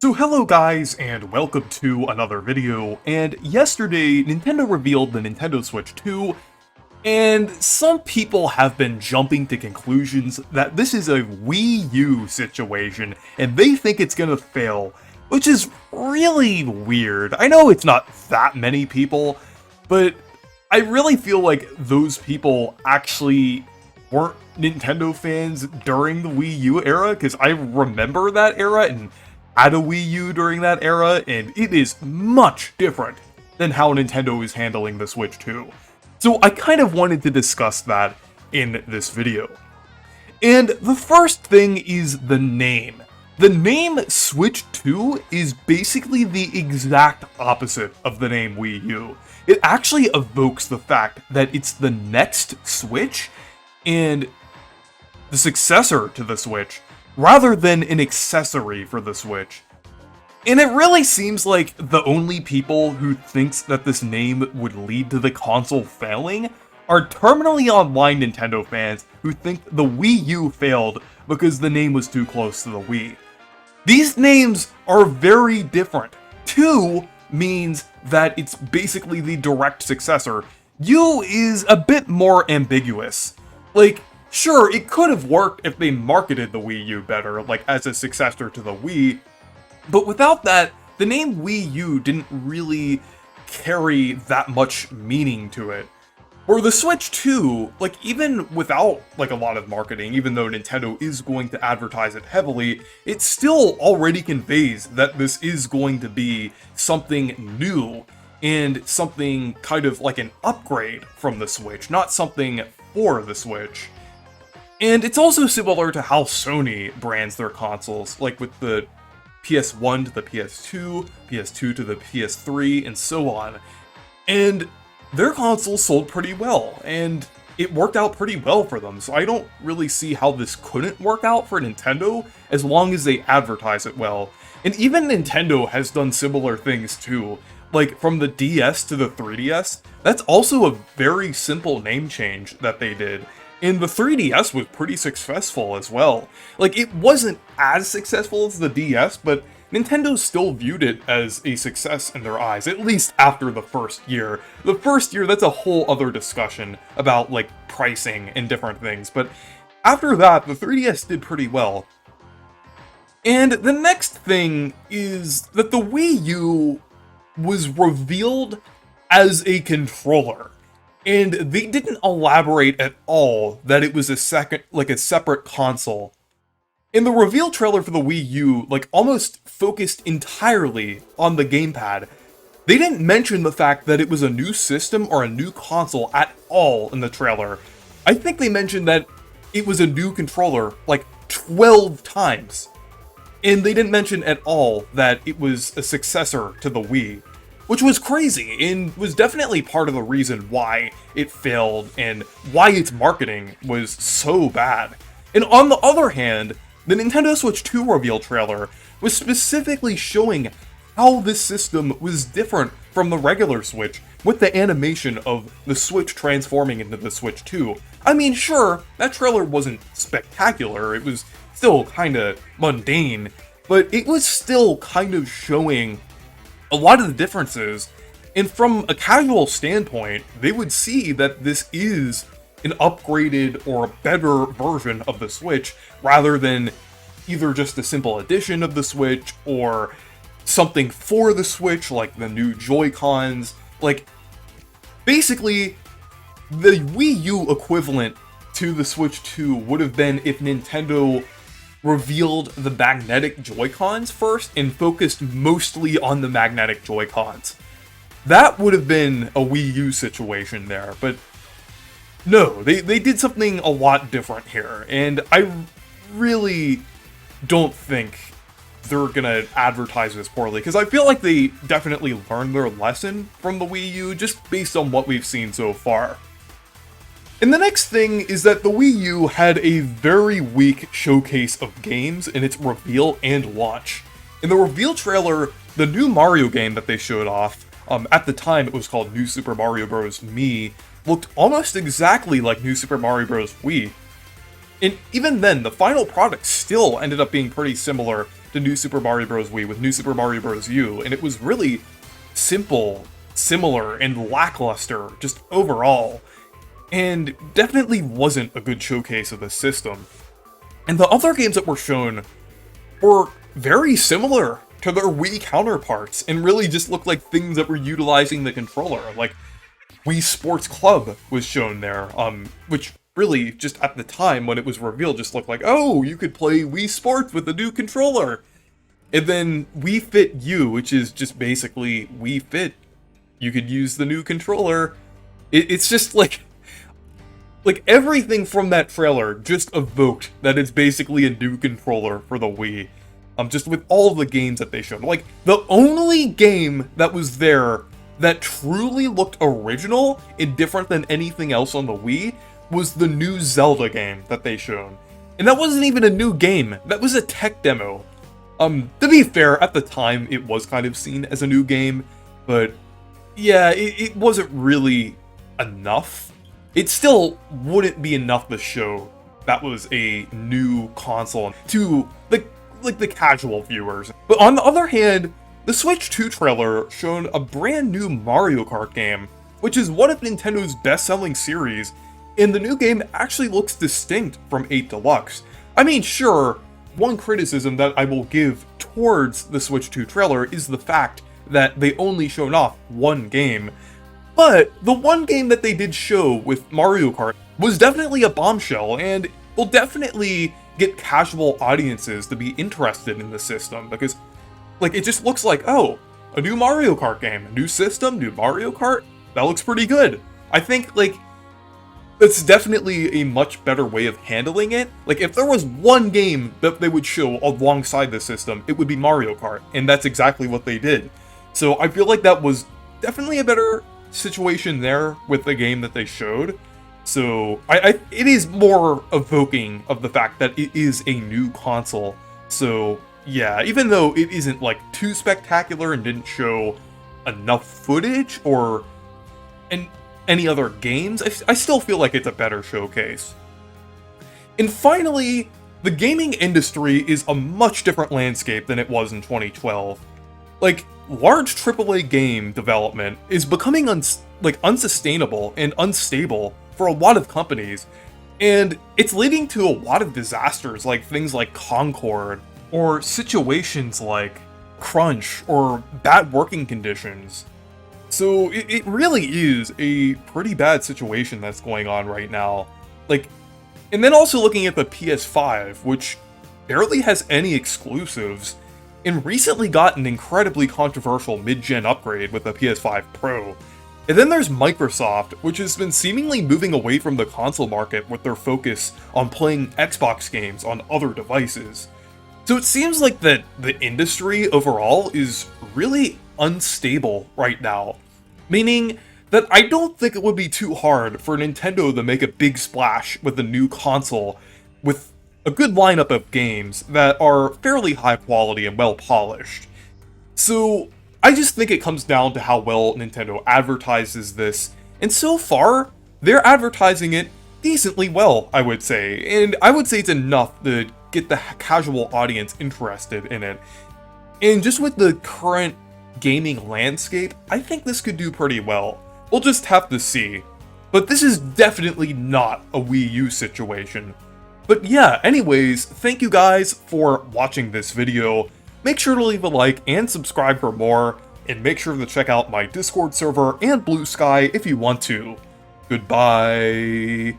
So hello guys, and welcome to another video, and yesterday Nintendo revealed the Nintendo Switch 2, and some people have been jumping to conclusions that this is a Wii U situation, and they think it's gonna fail, which is really weird. I know it's not that many people, but I really feel like those people actually weren't Nintendo fans during the Wii U era, because I remember that era and had a Wii U during that era, and it is much different than how Nintendo is handling the Switch 2. So I kind of wanted to discuss that in this video. And the first thing is the name. The name Switch 2 is basically the exact opposite of the name Wii U. It actually evokes the fact that it's the next Switch and the successor to the Switch, rather than an accessory for the Switch. And it really seems like the only people who thinks that this name would lead to the console failing are terminally online Nintendo fans who think the Wii U failed because the name was too close to the Wii. These names are very different. 2 means that it's basically the direct successor. U is a bit more ambiguous. Like, sure, it could have worked if they marketed the Wii U better, like as a successor to the Wii, but without that, the name Wii U didn't really carry that much meaning to it. Where the Switch 2, like even without like a lot of marketing, even though Nintendo is going to advertise it heavily, it still already conveys that this is going to be something new and something kind of like an upgrade from the Switch, not something for the Switch. And it's also similar to how Sony brands their consoles, like with the PS1 to the PS2, PS2 to the PS3, and so on. And their consoles sold pretty well, and it worked out pretty well for them, so I don't really see how this couldn't work out for Nintendo, as long as they advertise it well. And even Nintendo has done similar things too. Like, from the DS to the 3DS, that's also a very simple name change that they did. And the 3DS was pretty successful as well. Like, it wasn't as successful as the DS, but Nintendo still viewed it as a success in their eyes, at least after the first year. The first year, that's a whole other discussion about, like, pricing and different things, but after that, the 3DS did pretty well. And the next thing is that the Wii U was revealed as a controller. And they didn't elaborate at all that it was a separate console. In the reveal trailer for the Wii U, like almost focused entirely on the gamepad. They didn't mention the fact that it was a new system or a new console at all in the trailer. I think they mentioned that it was a new controller like 12 times. And they didn't mention at all that it was a successor to the Wii, which was crazy and was definitely part of the reason why it failed and why its marketing was so bad. And on the other hand, the Nintendo Switch 2 reveal trailer was specifically showing how this system was different from the regular Switch, with the animation of the Switch transforming into the Switch 2. I mean, sure, that trailer wasn't spectacular, it was still kinda mundane, but it was still kind of showing a lot of the differences, and from a casual standpoint, they would see that this is an upgraded or a better version of the Switch, rather than either just a simple addition of the Switch, or something for the Switch, like the new Joy-Cons. Like, basically, the Wii U equivalent to the Switch 2 would have been if Nintendo revealed the magnetic Joy-Cons first and focused mostly on the magnetic Joy-Cons. That would have been a Wii U situation there, but no, they did something a lot different here, and I really don't think they're gonna advertise this poorly, because I feel like they definitely learned their lesson from the Wii U, just based on what we've seen so far. And the next thing is that the Wii U had a very weak showcase of games in its reveal and launch. In the reveal trailer, the new Mario game that they showed off, at the time it was called New Super Mario Bros. Mii, looked almost exactly like New Super Mario Bros. Wii. And even then, the final product still ended up being pretty similar to New Super Mario Bros. Wii with New Super Mario Bros. U, and it was really simple, similar, and lackluster, just overall. And definitely wasn't a good showcase of the system. And the other games that were shown were very similar to their Wii counterparts, and really just looked like things that were utilizing the controller. Like, Wii Sports Club was shown there, which really, just at the time when it was revealed, just looked like, oh, you could play Wii Sports with the new controller. And then Wii Fit U, which is just basically Wii Fit. You could use the new controller. It's just like everything from that trailer just evoked that it's basically a new controller for the Wii. Just with all the games that they showed. Like, the only game that was there that truly looked original and different than anything else on the Wii was the new Zelda game that they showed. And that wasn't even a new game, that was a tech demo. To be fair, at the time it was kind of seen as a new game, but yeah, it wasn't really enough. It still wouldn't be enough to show that was a new console to the casual viewers. But on the other hand, the Switch 2 trailer showed a brand new Mario Kart game, which is one of Nintendo's best-selling series, and the new game actually looks distinct from 8 Deluxe. I mean, sure, one criticism that I will give towards the Switch 2 trailer is the fact that they only showed off one game, but the one game that they did show with Mario Kart was definitely a bombshell, and will definitely get casual audiences to be interested in the system, because, like, it just looks like, oh, a new Mario Kart game, a new system, new Mario Kart, that looks pretty good. I think, like, that's definitely a much better way of handling it. Like, if there was one game that they would show alongside the system, it would be Mario Kart, and that's exactly what they did. So I feel like that was definitely a better situation there with the game that they showed. So it is more evoking of the fact that it is a new console. So yeah, even though it isn't like too spectacular and didn't show enough footage or any other games, I still feel like it's a better showcase. And finally, the gaming industry is a much different landscape than it was in 2012. Like, large AAA game development is becoming unsustainable and unstable for a lot of companies, and it's leading to a lot of disasters, like things like Concord, or situations like crunch, or bad working conditions. So it really is a pretty bad situation that's going on right now. Like, and then also looking at the PS5, which barely has any exclusives, and recently got an incredibly controversial mid-gen upgrade with the PS5 Pro. And then there's Microsoft, which has been seemingly moving away from the console market with their focus on playing Xbox games on other devices. So it seems like that the industry overall is really unstable right now, meaning that I don't think it would be too hard for Nintendo to make a big splash with a new console with a good lineup of games that are fairly high quality and well polished. So I just think it comes down to how well Nintendo advertises this, and so far, they're advertising it decently well, I would say, and I would say it's enough to get the casual audience interested in it. And just with the current gaming landscape, I think this could do pretty well. We'll just have to see. But this is definitely not a Wii U situation. But yeah, anyways, thank you guys for watching this video. Make sure to leave a like and subscribe for more, and make sure to check out my Discord server and Blue Sky if you want to. Goodbye.